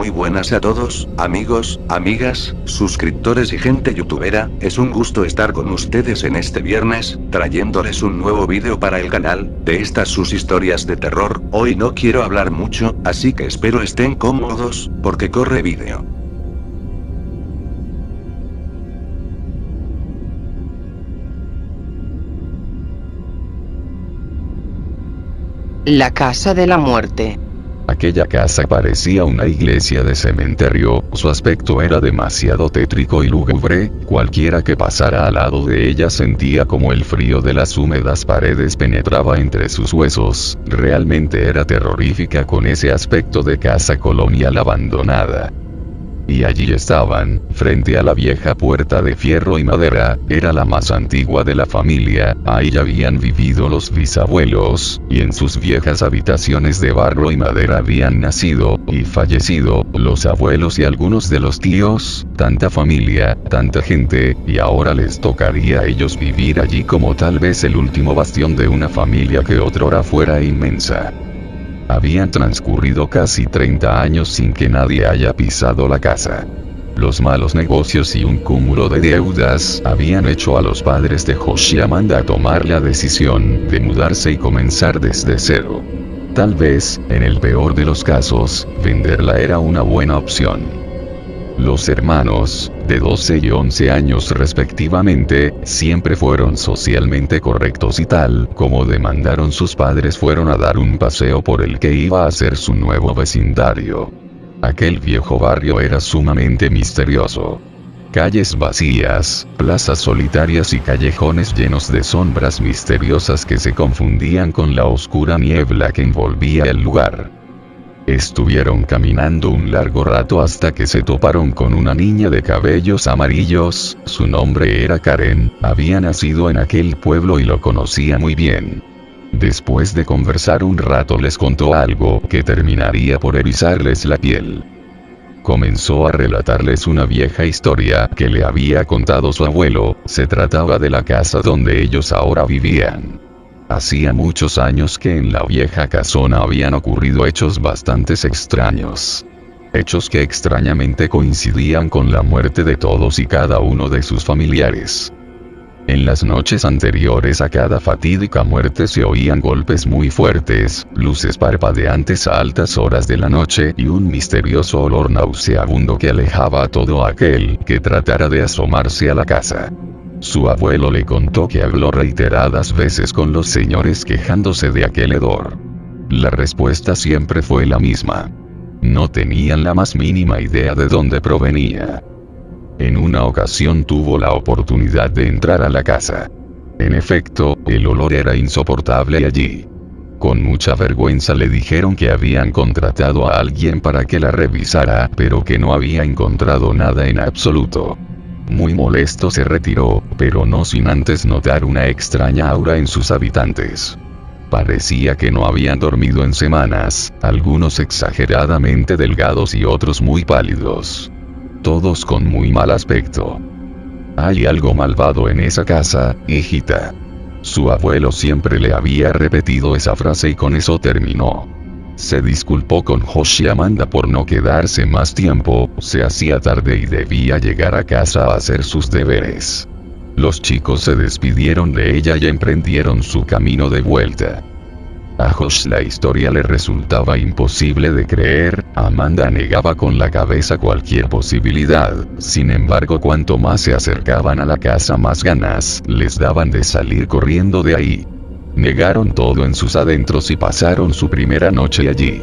Muy buenas a todos, amigos, amigas, suscriptores y gente youtubera, es un gusto estar con ustedes en este viernes, trayéndoles un nuevo vídeo para el canal, de estas sus historias de terror. Hoy no quiero hablar mucho, así que espero estén cómodos, porque corre vídeo. La casa de la muerte. Aquella casa parecía una iglesia de cementerio, su aspecto era demasiado tétrico y lúgubre, cualquiera que pasara al lado de ella sentía como el frío de las húmedas paredes penetraba entre sus huesos, realmente era terrorífica con ese aspecto de casa colonial abandonada. Y allí estaban, frente a la vieja puerta de fierro y madera, era la más antigua de la familia, ahí habían vivido los bisabuelos, y en sus viejas habitaciones de barro y madera habían nacido, y fallecido, los abuelos y algunos de los tíos, tanta familia, tanta gente, y ahora les tocaría a ellos vivir allí como tal vez el último bastión de una familia que otrora fuera inmensa. Habían transcurrido casi 30 años sin que nadie haya pisado la casa. Los malos negocios y un cúmulo de deudas habían hecho a los padres de Josh y Amanda tomar la decisión de mudarse y comenzar desde cero. Tal vez, en el peor de los casos, venderla era una buena opción. Los hermanos, de 12 y 11 años respectivamente, siempre fueron socialmente correctos y tal como demandaron sus padres fueron a dar un paseo por el que iba a ser su nuevo vecindario. Aquel viejo barrio era sumamente misterioso. Calles vacías, plazas solitarias y callejones llenos de sombras misteriosas que se confundían con la oscura niebla que envolvía el lugar. Estuvieron caminando un largo rato hasta que se toparon con una niña de cabellos amarillos, su nombre era Karen, había nacido en aquel pueblo y lo conocía muy bien. Después de conversar un rato les contó algo que terminaría por erizarles la piel. Comenzó a relatarles una vieja historia que le había contado su abuelo, se trataba de la casa donde ellos ahora vivían. Hacía muchos años que en la vieja casona habían ocurrido hechos bastante extraños. Hechos que extrañamente coincidían con la muerte de todos y cada uno de sus familiares. En las noches anteriores a cada fatídica muerte se oían golpes muy fuertes, luces parpadeantes a altas horas de la noche y un misterioso olor nauseabundo que alejaba a todo aquel que tratara de asomarse a la casa. Su abuelo le contó que habló reiteradas veces con los señores quejándose de aquel hedor. La respuesta siempre fue la misma. No tenían la más mínima idea de dónde provenía. En una ocasión tuvo la oportunidad de entrar a la casa. En efecto, el olor era insoportable allí. Con mucha vergüenza le dijeron que habían contratado a alguien para que la revisara, pero que no había encontrado nada en absoluto. Muy molesto se retiró, pero no sin antes notar una extraña aura en sus habitantes. Parecía que no habían dormido en semanas, algunos exageradamente delgados y otros muy pálidos. Todos con muy mal aspecto. Hay algo malvado en esa casa, hijita. Su abuelo siempre le había repetido esa frase y con eso terminó. Se disculpó con Josh y Amanda por no quedarse más tiempo, se hacía tarde y debía llegar a casa a hacer sus deberes. Los chicos se despidieron de ella y emprendieron su camino de vuelta. A Josh la historia le resultaba imposible de creer, Amanda negaba con la cabeza cualquier posibilidad, sin embargo cuanto más se acercaban a la casa más ganas les daban de salir corriendo de ahí. Negaron todo en sus adentros y pasaron su primera noche allí.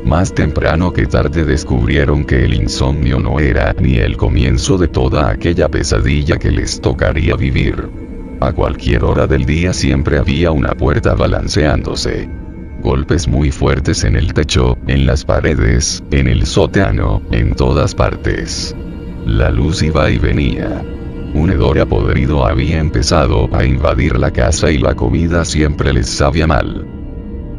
Más temprano que tarde descubrieron que el insomnio no era ni el comienzo de toda aquella pesadilla que les tocaría vivir. A cualquier hora del día siempre había una puerta balanceándose. Golpes muy fuertes en el techo, en las paredes, en el sótano, en todas partes. La luz iba y venía. Un hedor podrido había empezado a invadir la casa y la comida siempre les sabía mal.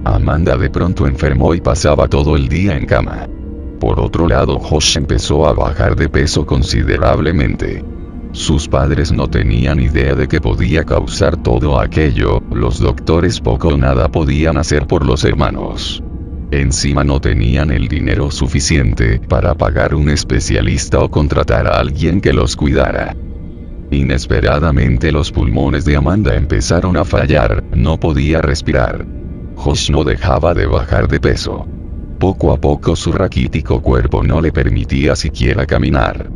Amanda de pronto enfermó y pasaba todo el día en cama. Por otro lado, Josh empezó a bajar de peso considerablemente. Sus padres no tenían idea de qué podía causar todo aquello, los doctores poco o nada podían hacer por los hermanos. Encima no tenían el dinero suficiente para pagar un especialista o contratar a alguien que los cuidara. Inesperadamente los pulmones de Amanda empezaron a fallar, no podía respirar. Josh no dejaba de bajar de peso. Poco a poco su raquítico cuerpo no le permitía siquiera caminar.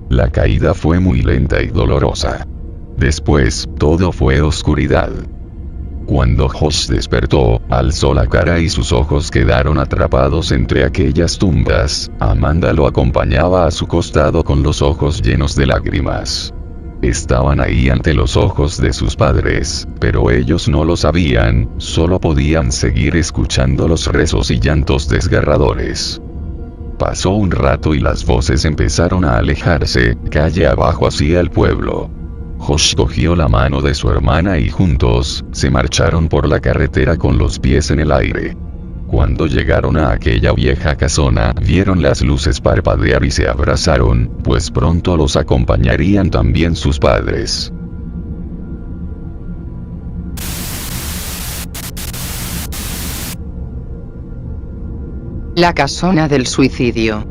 La caída fue muy lenta y dolorosa. Después, todo fue oscuridad. Cuando Josh despertó, alzó la cara y sus ojos quedaron atrapados entre aquellas tumbas. Amanda lo acompañaba a su costado con los ojos llenos de lágrimas. Estaban ahí ante los ojos de sus padres, pero ellos no lo sabían, solo podían seguir escuchando los rezos y llantos desgarradores. Pasó un rato y las voces empezaron a alejarse, calle abajo hacia el pueblo. Josh cogió la mano de su hermana y juntos, se marcharon por la carretera con los pies en el aire. Cuando llegaron a aquella vieja casona, vieron las luces parpadear y se abrazaron, pues pronto los acompañarían también sus padres. La casona del suicidio.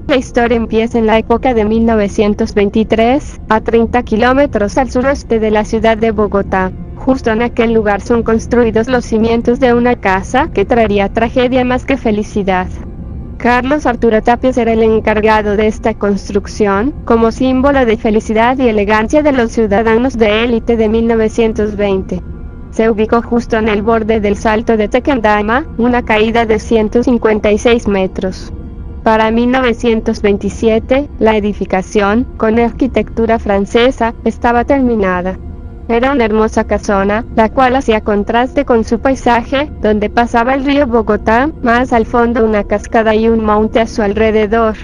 La historia empieza en la época de 1923, a 30 kilómetros al suroeste de la ciudad de Bogotá. Justo en aquel lugar son construidos los cimientos de una casa que traería tragedia más que felicidad. Carlos Arturo Tapias era el encargado de esta construcción, como símbolo de felicidad y elegancia de los ciudadanos de élite de 1920. Se ubicó justo en el borde del Salto de Tequendama, una caída de 156 metros. Para 1927, la edificación, con arquitectura francesa, estaba terminada. Era una hermosa casona, la cual hacía contraste con su paisaje, donde pasaba el río Bogotá, más al fondo una cascada y un monte a su alrededor.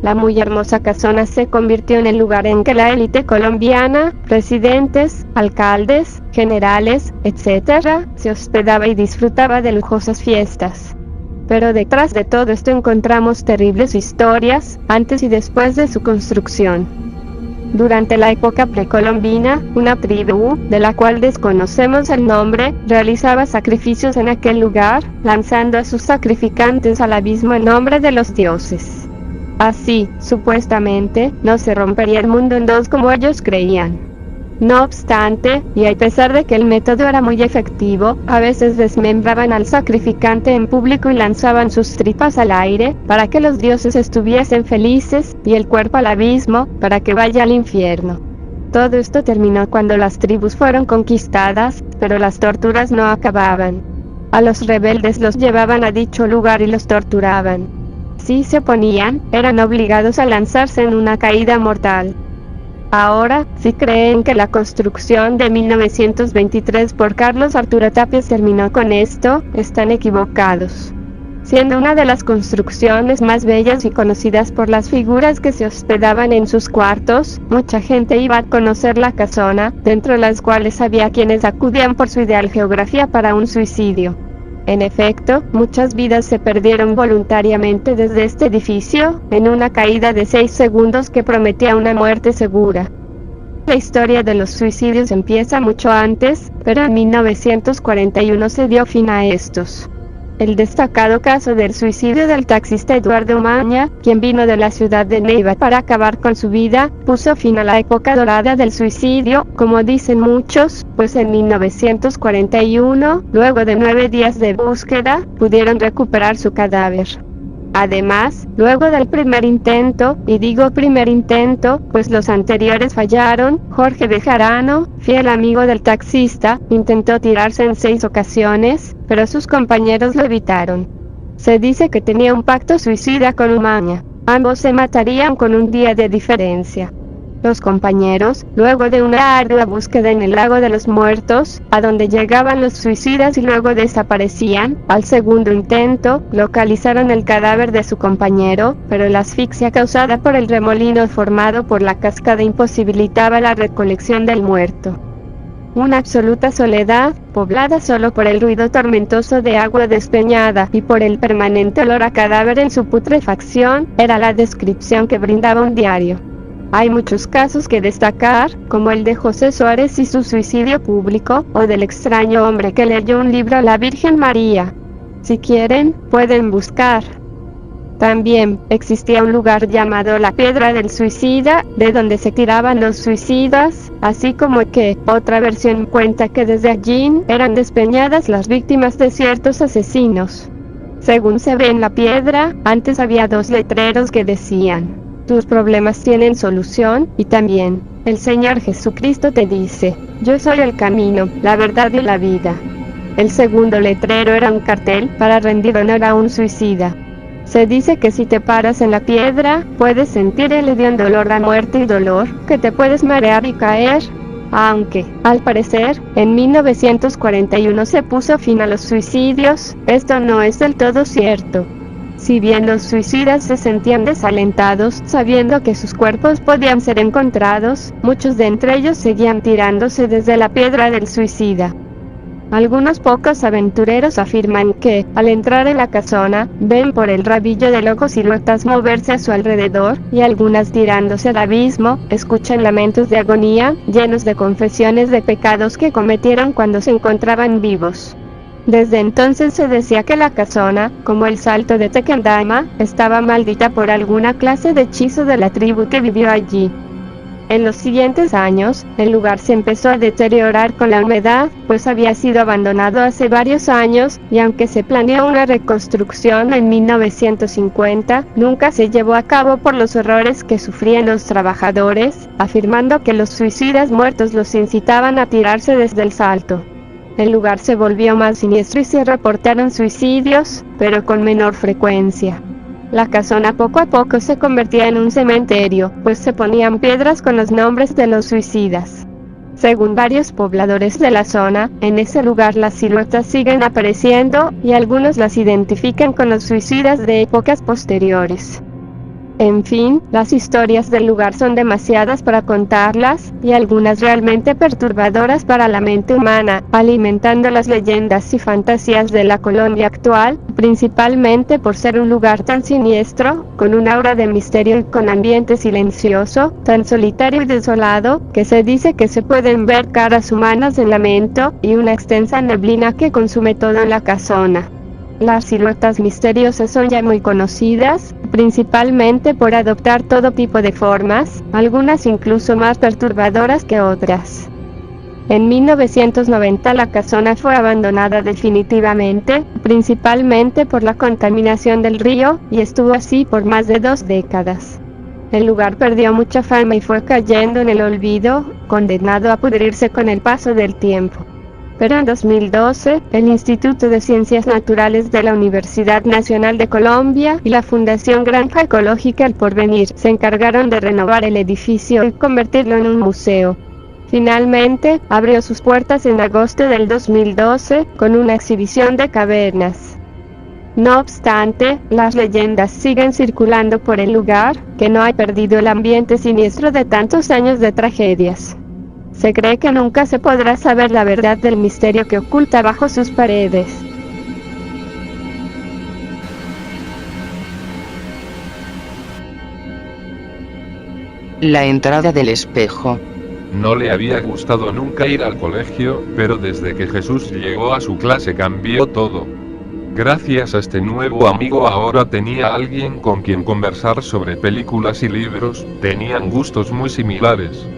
La muy hermosa casona se convirtió en el lugar en que la élite colombiana, presidentes, alcaldes, generales, etc., se hospedaba y disfrutaba de lujosas fiestas. Pero detrás de todo esto encontramos terribles historias, antes y después de su construcción. Durante la época precolombina, una tribu, de la cual desconocemos el nombre, realizaba sacrificios en aquel lugar, lanzando a sus sacrificantes al abismo en nombre de los dioses. Así, supuestamente, no se rompería el mundo en dos como ellos creían. No obstante, y a pesar de que el método era muy efectivo, a veces desmembraban al sacrificante en público y lanzaban sus tripas al aire, para que los dioses estuviesen felices, y el cuerpo al abismo, para que vaya al infierno. Todo esto terminó cuando las tribus fueron conquistadas, pero las torturas no acababan. A los rebeldes los llevaban a dicho lugar y los torturaban. Si se oponían, eran obligados a lanzarse en una caída mortal. Ahora, si creen que la construcción de 1923 por Carlos Arturo Tapias terminó con esto, están equivocados. Siendo una de las construcciones más bellas y conocidas por las figuras que se hospedaban en sus cuartos, mucha gente iba a conocer la casona, dentro de las cuales había quienes acudían por su ideal geografía para un suicidio. En efecto, muchas vidas se perdieron voluntariamente desde este edificio, en una caída de 6 segundos que prometía una muerte segura. La historia de los suicidios empieza mucho antes, pero en 1941 se dio fin a estos. El destacado caso del suicidio del taxista Eduardo Umaña, quien vino de la ciudad de Neiva para acabar con su vida, puso fin a la época dorada del suicidio, como dicen muchos, pues en 1941, luego de 9 días de búsqueda, pudieron recuperar su cadáver. Además, luego del primer intento, y digo primer intento, pues los anteriores fallaron, Jorge Bejarano, fiel amigo del taxista, intentó tirarse en 6 ocasiones, pero sus compañeros lo evitaron. Se dice que tenía un pacto suicida con Umaña. Ambos se matarían con un día de diferencia. Los compañeros, luego de una ardua búsqueda en el lago de los muertos, a donde llegaban los suicidas y luego desaparecían, al segundo intento, localizaron el cadáver de su compañero, pero la asfixia causada por el remolino formado por la cascada imposibilitaba la recolección del muerto. Una absoluta soledad, poblada solo por el ruido tormentoso de agua despeñada y por el permanente olor a cadáver en su putrefacción, era la descripción que brindaba un diario. Hay muchos casos que destacar, como el de José Suárez y su suicidio público, o del extraño hombre que leyó un libro a la Virgen María. Si quieren, pueden buscar. También existía un lugar llamado la Piedra del Suicida, de donde se tiraban los suicidas, así como que otra versión cuenta que desde allí eran despeñadas las víctimas de ciertos asesinos. Según se ve en la piedra, antes había 2 letreros que decían: tus problemas tienen solución, y también, el Señor Jesucristo te dice: yo soy el camino, la verdad y la vida. El segundo letrero era un cartel para rendir honor a un suicida. Se dice que si te paras en la piedra, puedes sentir el hediondo olor a muerte y dolor, que te puedes marear y caer. Aunque, al parecer, en 1941 se puso fin a los suicidios, esto no es del todo cierto. Si bien los suicidas se sentían desalentados, sabiendo que sus cuerpos podían ser encontrados, muchos de entre ellos seguían tirándose desde la Piedra del Suicida. Algunos pocos aventureros afirman que, al entrar en la casona, ven por el rabillo del ojo siluetas moverse a su alrededor, y algunas tirándose al abismo, escuchan lamentos de agonía, llenos de confesiones de pecados que cometieron cuando se encontraban vivos. Desde entonces se decía que la casona, como el Salto de Tequendama, estaba maldita por alguna clase de hechizo de la tribu que vivió allí. En los siguientes años, el lugar se empezó a deteriorar con la humedad, pues había sido abandonado hace varios años, y aunque se planeó una reconstrucción en 1950, nunca se llevó a cabo por los horrores que sufrían los trabajadores, afirmando que los suicidas muertos los incitaban a tirarse desde el salto. El lugar se volvió más siniestro y se reportaron suicidios, pero con menor frecuencia. La casona poco a poco se convertía en un cementerio, pues se ponían piedras con los nombres de los suicidas. Según varios pobladores de la zona, en ese lugar las siluetas siguen apareciendo, y algunos las identifican con los suicidas de épocas posteriores. En fin, las historias del lugar son demasiadas para contarlas, y algunas realmente perturbadoras para la mente humana, alimentando las leyendas y fantasías de la Colombia actual, principalmente por ser un lugar tan siniestro, con un aura de misterio y con ambiente silencioso, tan solitario y desolado, que se dice que se pueden ver caras humanas en lamento, y una extensa neblina que consume todo en la casona. Las siluetas misteriosas son ya muy conocidas, principalmente por adoptar todo tipo de formas, algunas incluso más perturbadoras que otras. En 1990 la casona fue abandonada definitivamente, principalmente por la contaminación del río, y estuvo así por más de 2 décadas. El lugar perdió mucha fama y fue cayendo en el olvido, condenado a pudrirse con el paso del tiempo. Pero en 2012, el Instituto de Ciencias Naturales de la Universidad Nacional de Colombia y la Fundación Granja Ecológica El Porvenir se encargaron de renovar el edificio y convertirlo en un museo. Finalmente, abrió sus puertas en agosto del 2012, con una exhibición de cavernas. No obstante, las leyendas siguen circulando por el lugar, que no ha perdido el ambiente siniestro de tantos años de tragedias. Se cree que nunca se podrá saber la verdad del misterio que oculta bajo sus paredes. La entrada del espejo. No le había gustado nunca ir al colegio, pero desde que Jesús llegó a su clase cambió todo. Gracias a este nuevo amigo ahora tenía alguien con quien conversar sobre películas y libros, tenían gustos muy similares.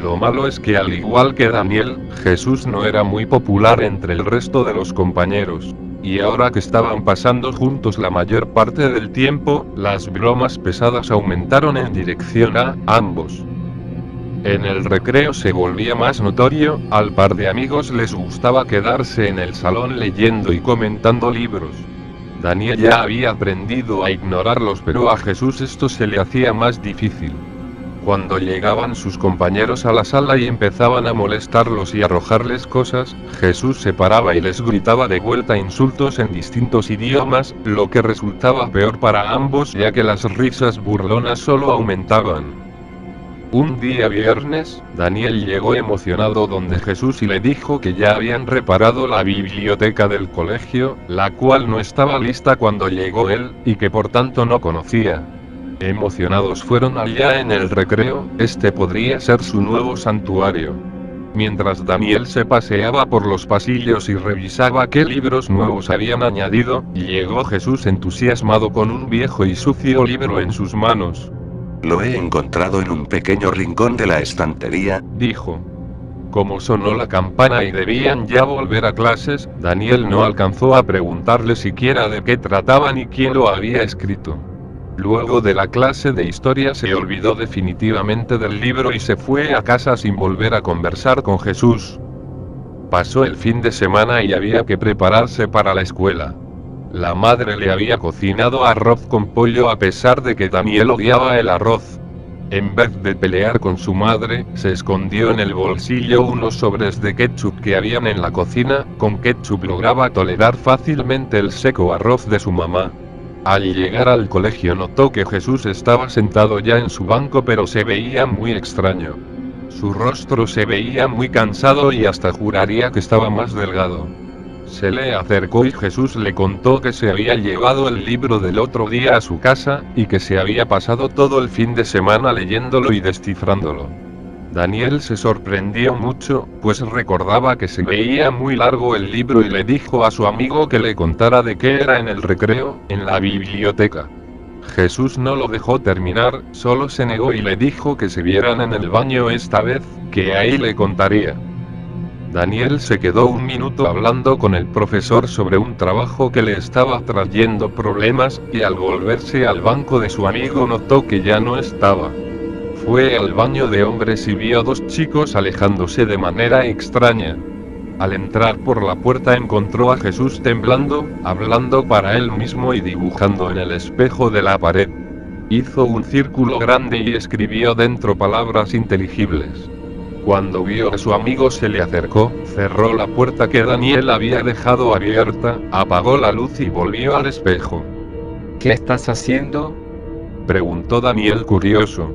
Lo malo es que al igual que Daniel, Jesús no era muy popular entre el resto de los compañeros. Y ahora que estaban pasando juntos la mayor parte del tiempo, las bromas pesadas aumentaron en dirección a ambos. En el recreo se volvía más notorio, al par de amigos les gustaba quedarse en el salón leyendo y comentando libros. Daniel ya había aprendido a ignorarlos, pero a Jesús esto se le hacía más difícil. Cuando llegaban sus compañeros a la sala y empezaban a molestarlos y arrojarles cosas, Jesús se paraba y les gritaba de vuelta insultos en distintos idiomas, lo que resultaba peor para ambos ya que las risas burlonas solo aumentaban. Un día viernes, Daniel llegó emocionado donde Jesús y le dijo que ya habían reparado la biblioteca del colegio, la cual no estaba lista cuando llegó él, y que por tanto no conocía. Emocionados fueron allá en el recreo, este podría ser su nuevo santuario. Mientras Daniel se paseaba por los pasillos y revisaba qué libros nuevos habían añadido, llegó Jesús entusiasmado con un viejo y sucio libro en sus manos. Lo he encontrado en un pequeño rincón de la estantería, dijo. Como sonó la campana y debían ya volver a clases, Daniel no alcanzó a preguntarle siquiera de qué trataba ni quién lo había escrito. Luego de la clase de historia se olvidó definitivamente del libro y se fue a casa sin volver a conversar con Jesús. Pasó el fin de semana y había que prepararse para la escuela. La madre le había cocinado arroz con pollo a pesar de que Daniel odiaba el arroz. En vez de pelear con su madre, se escondió en el bolsillo unos sobres de ketchup que habían en la cocina. Con ketchup lograba tolerar fácilmente el seco arroz de su mamá. Al llegar al colegio notó que Jesús estaba sentado ya en su banco, pero se veía muy extraño. Su rostro se veía muy cansado y hasta juraría que estaba más delgado. Se le acercó y Jesús le contó que se había llevado el libro del otro día a su casa, y que se había pasado todo el fin de semana leyéndolo y descifrándolo. Daniel se sorprendió mucho, pues recordaba que se veía muy largo el libro y le dijo a su amigo que le contara de qué era en el recreo, en la biblioteca. Jesús no lo dejó terminar, solo se negó y le dijo que se vieran en el baño esta vez, que ahí le contaría. Daniel se quedó un minuto hablando con el profesor sobre un trabajo que le estaba trayendo problemas, y al volverse al banco de su amigo notó que ya no estaba. Fue al baño de hombres y vio a dos chicos alejándose de manera extraña. Al entrar por la puerta encontró a Jesús temblando, hablando para él mismo y dibujando en el espejo de la pared. Hizo un círculo grande y escribió dentro palabras inteligibles. Cuando vio a su amigo se le acercó, cerró la puerta que Daniel había dejado abierta, apagó la luz y volvió al espejo. ¿Qué estás haciendo?, preguntó Daniel curioso.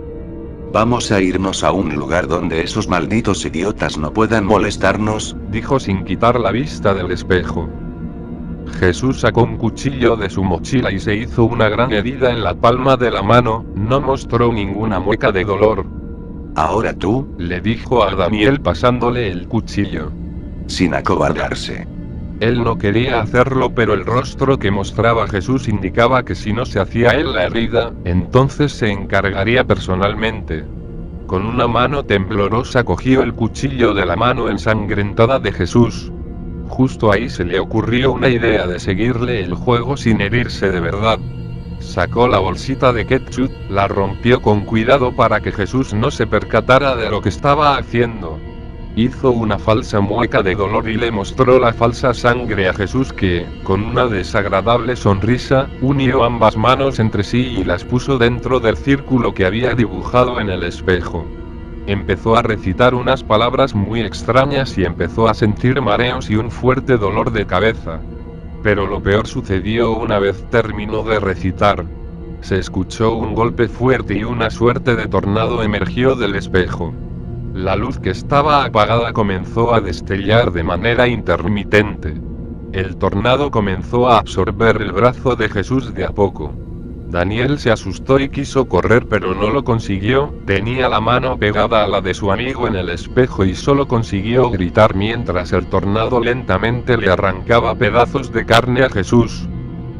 Vamos a irnos a un lugar donde esos malditos idiotas no puedan molestarnos, dijo sin quitar la vista del espejo. Jesús sacó un cuchillo de su mochila y se hizo una gran herida en la palma de la mano, no mostró ninguna mueca de dolor. Ahora tú, le dijo a Daniel pasándole el cuchillo. Sin acobardarse. Él no quería hacerlo, pero el rostro que mostraba Jesús indicaba que si no se hacía él la herida, entonces se encargaría personalmente. Con una mano temblorosa cogió el cuchillo de la mano ensangrentada de Jesús. Justo ahí se le ocurrió una idea de seguirle el juego sin herirse de verdad. Sacó la bolsita de ketchup, la rompió con cuidado para que Jesús no se percatara de lo que estaba haciendo. Hizo una falsa mueca de dolor y le mostró la falsa sangre a Jesús que, con una desagradable sonrisa, unió ambas manos entre sí y las puso dentro del círculo que había dibujado en el espejo. Empezó a recitar unas palabras muy extrañas y empezó a sentir mareos y un fuerte dolor de cabeza. Pero lo peor sucedió una vez terminó de recitar. Se escuchó un golpe fuerte y una suerte de tornado emergió del espejo. La luz que estaba apagada comenzó a destellar de manera intermitente. El tornado comenzó a absorber el brazo de Jesús de a poco. Daniel se asustó y quiso correr, pero no lo consiguió. Tenía la mano pegada a la de su amigo en el espejo y solo consiguió gritar mientras el tornado lentamente le arrancaba pedazos de carne a Jesús.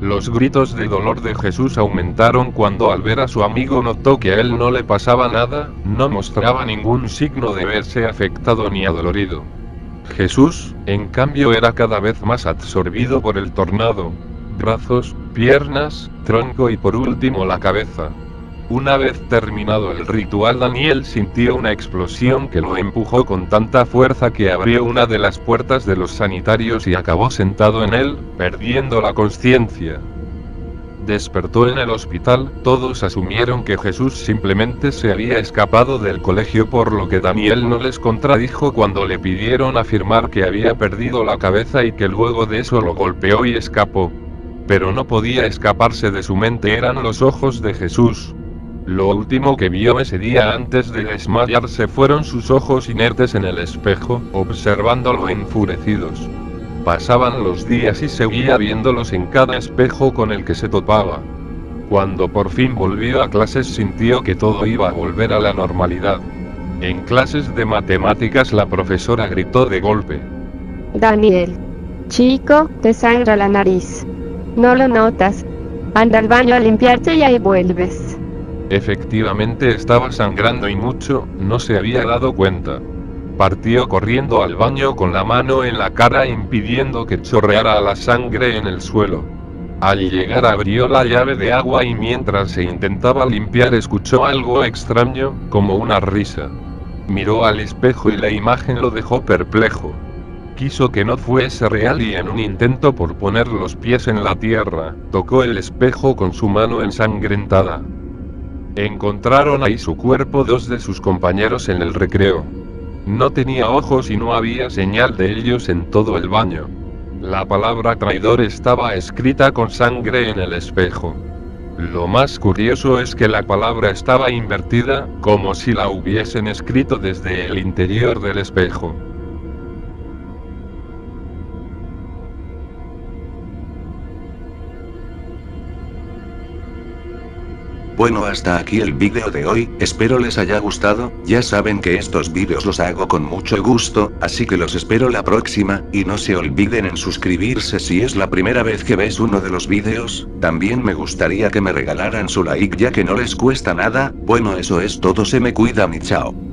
Los gritos de dolor de Jesús aumentaron cuando al ver a su amigo notó que a él no le pasaba nada, no mostraba ningún signo de verse afectado ni adolorido. Jesús, en cambio, era cada vez más absorbido por el tornado. Brazos, piernas, tronco y por último la cabeza. Una vez terminado el ritual, Daniel sintió una explosión que lo empujó con tanta fuerza que abrió una de las puertas de los sanitarios y acabó sentado en él, perdiendo la conciencia. Despertó en el hospital. Todos asumieron que Jesús simplemente se había escapado del colegio, por lo que Daniel no les contradijo cuando le pidieron afirmar que había perdido la cabeza y que luego de eso lo golpeó y escapó. Pero no podía escaparse de su mente eran los ojos de Jesús. Lo último que vio ese día antes de desmayarse fueron sus ojos inertes en el espejo, observándolo enfurecidos. Pasaban los días y seguía viéndolos en cada espejo con el que se topaba. Cuando por fin volvió a clases sintió que todo iba a volver a la normalidad. En clases de matemáticas la profesora gritó de golpe. Daniel. Chico, te sangra la nariz. ¿No lo notas? Anda al baño a limpiarte y ahí vuelves. Efectivamente estaba sangrando y mucho, no se había dado cuenta. Partió corriendo al baño con la mano en la cara impidiendo que chorreara la sangre en el suelo. Al llegar abrió la llave de agua y mientras se intentaba limpiar escuchó algo extraño, como una risa. Miró al espejo y la imagen lo dejó perplejo. Quiso que no fuese real y en un intento por poner los pies en la tierra, tocó el espejo con su mano ensangrentada. Encontraron ahí su cuerpo dos de sus compañeros en el recreo. No tenía ojos y no había señal de ellos en todo el baño. La palabra traidor estaba escrita con sangre en el espejo. Lo más curioso es que la palabra estaba invertida, como si la hubiesen escrito desde el interior del espejo. Bueno, hasta aquí el vídeo de hoy, espero les haya gustado, ya saben que estos vídeos los hago con mucho gusto, así que los espero la próxima, y no se olviden en suscribirse si es la primera vez que ves uno de los vídeos, también me gustaría que me regalaran su like ya que no les cuesta nada, bueno eso es todo, se me cuidan y chao.